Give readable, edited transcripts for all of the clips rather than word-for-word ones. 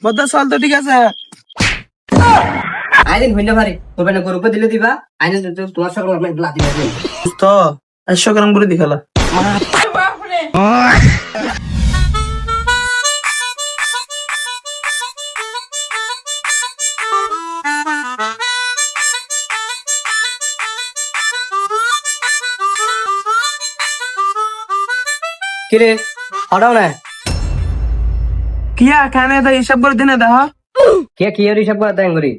বদ্দা চল তো ঠিক আছে। আইদিন হইনা পারে কোরবানি গরু উপর দিলে দিবা আইনে তোমার সকাল আপনার লাতি মারবে তো 100 গ্রাম করে দিখালা। কিরে হটাও না কিয়া খানে তো হিসাব করে দিনে দেখা। কে কি এর হিসাব করতে করি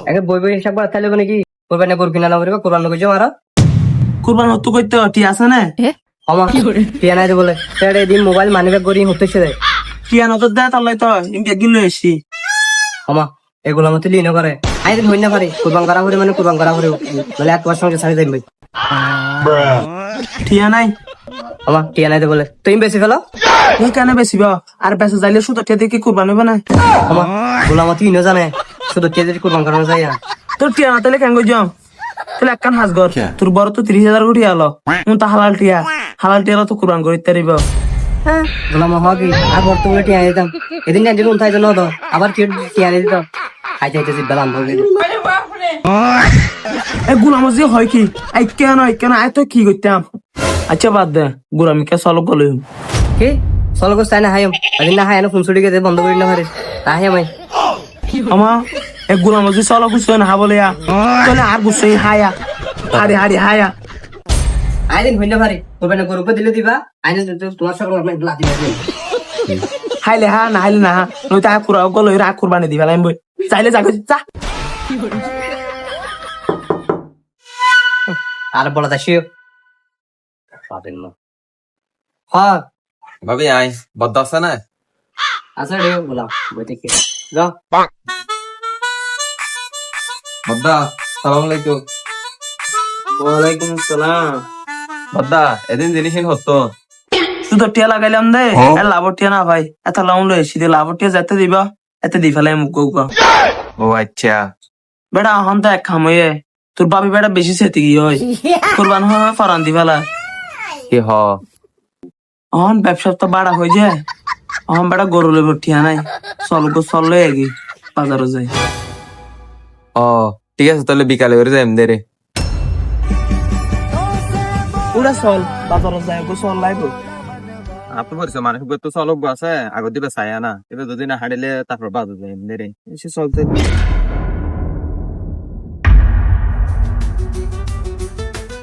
আগে বই বই হিসাব করতে হলে নাকি কোরবানি গরু কিনা না করবে কোরবানি কইছো মারা কুরবান হতো কইতে টি আছে না আমা টিয়া নাই বলে তেরে দিন মোবাইল মানিব্যাগ গরি হতেছে রে টিয়া নত দে তালাই তো ইনকে গিলো এসি আমা এগুলো মতে লিনো করে আইদিন হইনা পারে কোরবান করা করে মানে কোরবান করা করে বলে এক তোমার সঙ্গে ছাড়ি যাইবে টিয়া নাই আমা টিয়া নাই বলে তুমি বেশি ফেলো এই কানে বেশি আর বেশি যাইলে শুধু টিয়া দিয়ে কি কুরবান হবে না। আমা গোলামতি ইনো জানে শুধু টিয়া দিয়ে কোরবান করানো যায় না তোর টিয়া না তাহলে কেন যাম তাহলে একখান হাজগর তোর বড় তো 30,000 কোটি আলো তা হালাল টিয়া তো কুরবান করি তারিব। গোলাম হওয়া কি আর বর্তমানে টিয়া দিতাম এদিন একজন উন্থাই জন্য তো আবার টিয়া দিত খাইতে খাইতে জিব্বা বলে এ গুলাম যে হয় কি আই কেন আই তো কি করতাম। আচ্ছা বাদ দে গুলামিকে চলো গলে কি চলো গোস তাই না হাইম এদিন না হাই না ফোন ছুটি গেছে বন্ধ করি না পারে তাই আমি আমা এ গুলাম যে চলো গুছ না হাবলে তাহলে আর গুছই হায়া হারি হায়া আইদিন হইনা পারে কোরবানি গরু উপর দিলে দিবা আইনে তোমার সকাল আপনার লাতি মারবে হাইলে হা না হাইলে না নইতা কুরা গলে রা কুরবানি দিবা লাইম বই চাইলে যাবে যা আর বলা দাসিও পাবেন না হ্যাঁ ভাবি আই বদ্ধ আছে না আচ্ছা রে গোলাম বই থেকে যাও বদ্দা সালাম আলাইকুম। ওয়ালাইকুম আসসালাম। বদ্দা এদিন জিনিস হতো শুধু টিয়া লাগাইলাম দে আর লাভ টিয়া না ভাই এত লাউন লইছি দে লাভ টিয়া যাতে দিবা এতে দি ফেলাই মুখ গা। ও আচ্ছা বেটা এখন তো এক খাম হয়ে তোর বাপি বেটা বেশি সেতি কি হয় কোরবান হয় ফরান দি ফেলা কি হ এখন ব্যবসা তো বাড়া হয়ে যায় এখন বেটা গরু লেব টিয়া নাই চল লই আগি বাজারে যাই। ও ঠিক আছে তাহলে বিকালে করে যাই দে রে উড়া চল বাজারে যাই গো চল লাইব আপনি বলছো মানুষ তো চলক আছে আগত দিবে চাই না এবার যদি না হাঁটিলে তারপর বাজার যাই দে রে এসে চলতে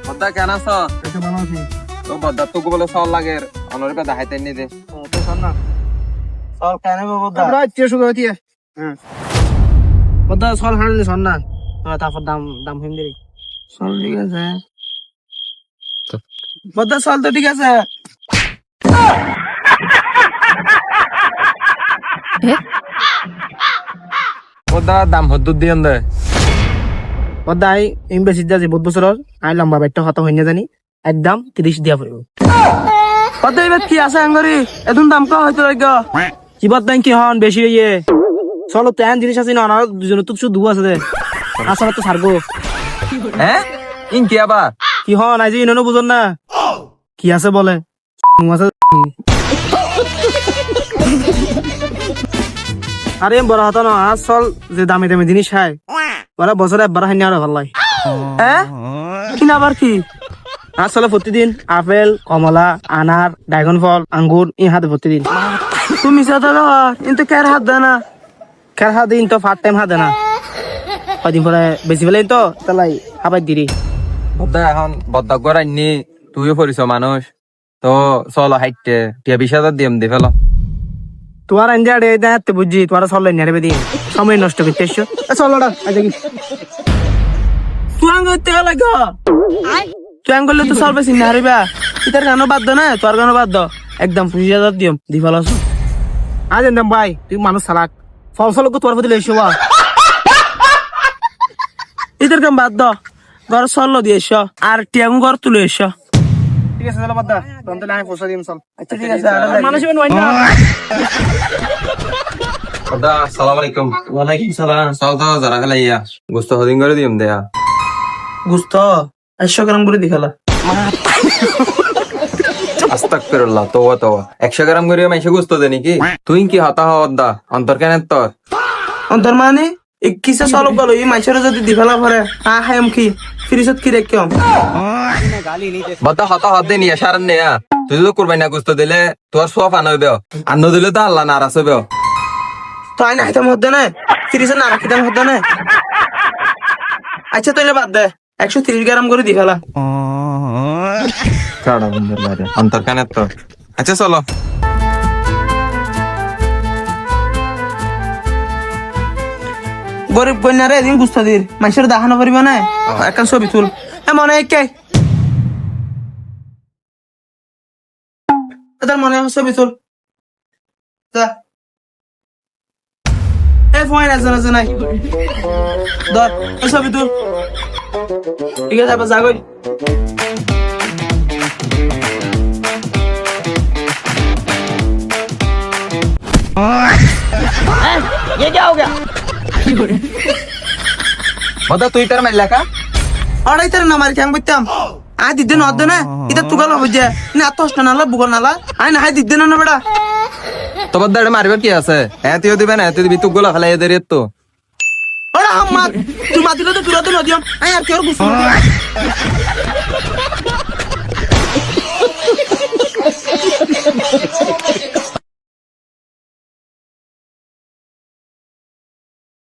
বদ্দা কেন আছো তো বদ্দা তোকে বলে চল লাগে অনরে পে দেখাইতে নি দে চল কেন বাবা আচ্ছা শুরু হইতে হ্যাঁ বদা সল হাঁড়লে সন না তারপর দাম হইম দে চল ঠিক আছে বদ্দা চল তো ঠিক আছে। বদ্দা দাম হদ্দুর দিয়েন দে বদা আই ইম বেশি যাচ্ছে বহুত বছরের আই লম্বা বাইটটা হতা হইনা জানি একদম 30 দিয়া পড়ব বদ্দা এবার কি আছে আঙ্গরি এদুন দাম কা হয়তো লাগা কি বদাই কি হন বেশি হইয়ে চলো তেন জিনিস আছে না আর দুজনে তো শুধু আছে দে আসলে তো ছাড়বো হ্যাঁ ইন কি আবার কি হন আই যে ইনো বুঝন না কি আছে বলে আছে আরে বড় হতো না আসল যে দামি দামি জিনিস খায় ওরা বছরে একবার হাইনি আরো ভাল লাগে হ্যাঁ কিনা আবার কি আসলে প্রতিদিন আপেল কমলা আনার ড্রাগন ফল আঙ্গুর ই হাতে প্রতিদিন তুমি সাথে কিন্তু কার হাত দেয় না কার হাত দিন তো ফার্ট টাইম হাতে না কদিন পরে বেশি পেলেন তো তালাই হাবাই দিরি বদ্দা এখন বদ্দা করাইনি তুইও পরিছ মানুষ তো চলো হাইটে টিয়া 20,000 দিম দি ফেলো তোমার আঞ্জা রে দেখতে বুঝছি তোমার চল নেড়ে দিন সময় নষ্ট করতে এসছো চলো দেখি তুই আঙ্গ তেল লাগা তুই আঙ্গ করলে তো চল বেশি না হারিবা ইতার গানও বাদ দো না তোর গানও বাদ দো একদম 20,000 দিম দি ফেলো আজ একদম ভাই তুই মানুষ চালাক ফল ফল তোমার প্রতি এসো বা ইতার গান বাদ দো ঘর চল দিয়ে এসো আর টিয়াং ঘর তুলে এসো ঠিক আছে চলো বাদ দা তখন তাহলে আমি পয়সা দিম চল আচ্ছা ঠিক আছে মানুষ না বদ্দা আসসালামু আলাইকুম। ওয়ালাইকুম সালাম। চল তো যারা খেলা ইয়া গোস্ত হদিন করে দিম দেয়া গুস্ত 100 গ্রাম করে দি ফেলা আস্তাগফিরুল্লাহ, তওবা তওবা। 100 গ্রাম করে মাইসে গুস্ত দে নাকি? তুই কি হতা হওয়ার দা অন্তর কেন তোর? অন্তর মানে কিসে চলক গেল এই মাইসের যদি দি ফেলা পরে হাইম কি ফ্রিজত কি রেখে বদ্দা হতা হত দে নিয়ে সারান নে তুই তো কুরবানি না গুস্ত দিলে তোর সোফ আনবে আন্ন দিলে তো আল্লাহ নারাজ হবে। তো আইনা হাইতাম হদ্দে না ফ্রিজে না রাখিতাম হদ্দে না। আচ্ছা তাইলে বাদ দে 130 গ্রাম করে দি ফেলা। কাড়া বন্ধুর বাইরে অন্তর কেন তোর? আচ্ছা চলো। গরিব কন্যারে এদিন গুস্ত দির মাইসের দেখানো পারিব না একখান ছবি তুল মনে কে তার মনে ছবি তুল যা। ফোন আছে নাই ধর এই ছবি তুল। ঠিক আছে আবার যাগই। বদ্দা তুই তার মাইলা কা? অড়াই তার না মারি ঠ্যাং বইতাম আয় দিদি নদ না এটা তুগাল হবে যে না এত কষ্ট নালা বুগল নালা আয় না হাই দিদি না বেড়া তো বদ্দা এটা মারিবার কি আছে? হ্যাঁ তুইও দিবে না তুই দিবি তুক গুলো ফেলাই এদের তো। ওরা হাম মাত তুই মাতিলে তো তুরা তো নদিয়াম আয় আর কেউ গুছ